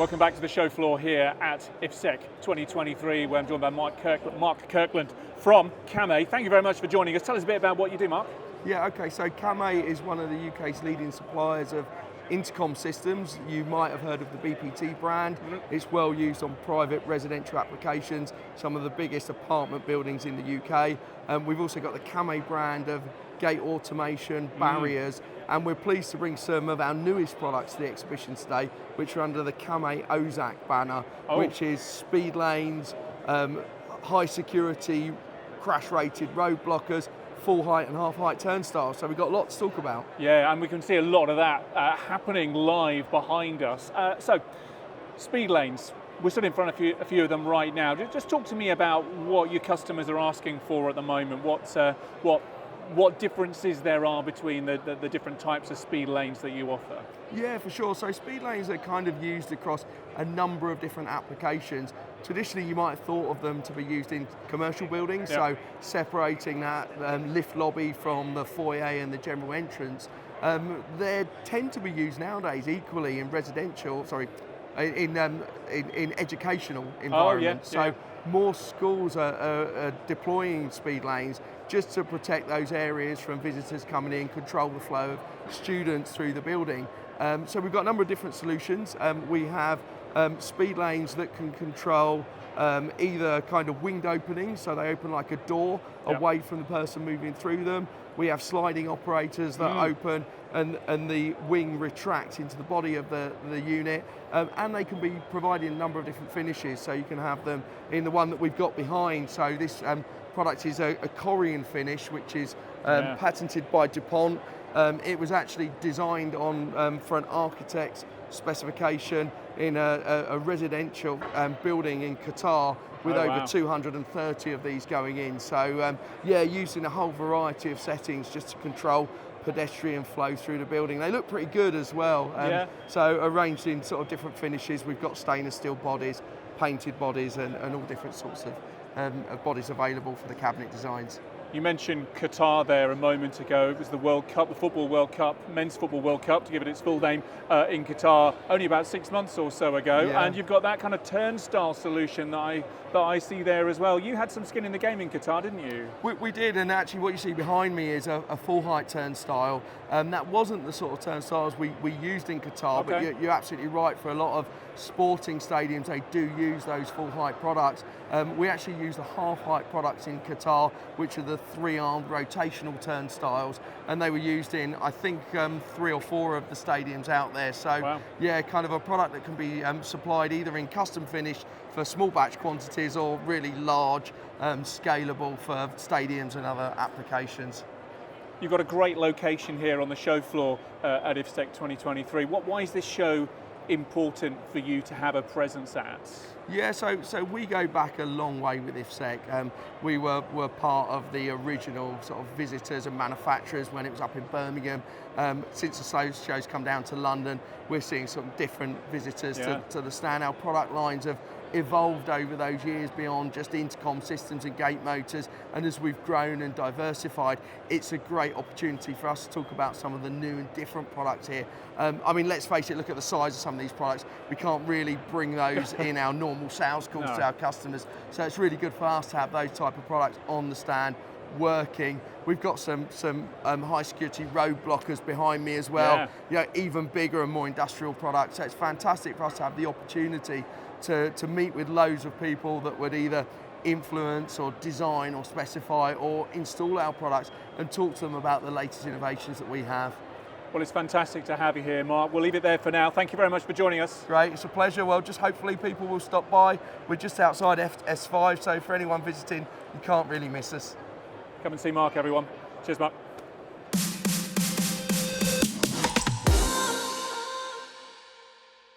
Welcome back to the show floor here at IFSEC 2023, where I'm joined by Mark Kurland from Kamei. Thank you very much for joining us. Tell us a bit about what you do, Mark. Yeah, okay, so Kamei is one of the UK's leading suppliers of intercom systems. You might have heard of the BPT brand. It's well used on private residential applications, some of the biggest apartment buildings in the UK. We've also got the Kamei brand of gate automation, barriers, and we're pleased to bring some of our newest products to the exhibition today, which are under the Kamei OZAC banner, which is Speedlanes, high security, crash rated road blockers, full height and half height turnstiles. So we've got lots to talk about. Yeah, and we can see a lot of that happening live behind us. So, Speedlanes, we're stood in front of a few of them right now. Just talk to me about what your customers are asking for at the moment. What differences there are between the different types of speed lanes that you offer? Yeah, for sure. So speed lanes are kind of used across a number of different applications. Traditionally, you might have thought of them to be used in commercial buildings, so separating that lift lobby from the foyer and the general entrance. They tend to be used nowadays equally in in educational environments. So more schools are deploying speed lanes just to protect those areas from visitors coming in, control the flow of students through the building. So we've got a number of different solutions. We have speed lanes that can control either kind of winged openings, so they open like a door away from the person moving through them. We have sliding operators that open and the wing retracts into the body of the unit, and they can be provided in a number of different finishes, so you can have them in the one that we've got behind. So this product is a Korean finish, which is patented by DuPont. It was actually designed for an architect's specification in a residential building in Qatar with over 230 of these going in. So used in a whole variety of settings just to control pedestrian flow through the building. They look pretty good as well. So arranged in sort of different finishes. We've got stainless steel bodies, painted bodies, and all different sorts of bodies available for the cabinet designs. You mentioned Qatar there a moment ago. It was the World Cup, the Football World Cup, Men's Football World Cup, to give it its full name, in Qatar only about 6 months or so ago. And you've got that kind of turnstile solution that I see there as well. You had some skin in the game in Qatar, didn't you? We did, and actually what you see behind me is a full height turnstile. That wasn't the sort of turnstiles we used in Qatar, but you're absolutely right. For a lot of sporting stadiums, they do use those full height products. We actually use the half height products in Qatar, which are the 3-armed rotational turnstiles, and they were used in, I think, 3 or 4 of the stadiums out there. So kind of a product that can be supplied either in custom finish for small batch quantities or really large, scalable for stadiums and other applications. You've got a great location here on the show floor at IFSEC 2023. Why is this show important for you to have a presence at? Yeah, so we go back a long way with IFSEC. We were part of the original sort of visitors and manufacturers when it was up in Birmingham. Since the show's come down to London, we're seeing some different visitors to the stand. Our product lines have evolved over those years beyond just intercom systems and gate motors, and as we've grown and diversified, it's a great opportunity for us to talk about some of the new and different products here. I mean, let's face it, look at the size of some of these products. We can't really bring those in our normal sales calls to our customers, so it's really good for us to have those type of products on the stand working. We've got some high security road blockers behind me as well, even bigger and more industrial products. So it's fantastic for us to have the opportunity to meet with loads of people that would either influence or design or specify or install our products and talk to them about the latest innovations that we have. Well, it's fantastic to have you here, Mark. We'll leave it there for now. Thank you very much for joining us. Great, it's a pleasure. Well, just hopefully people will stop by. We're just outside S5, so for anyone visiting, you can't really miss us. Come and see Mark, everyone. Cheers, Mark.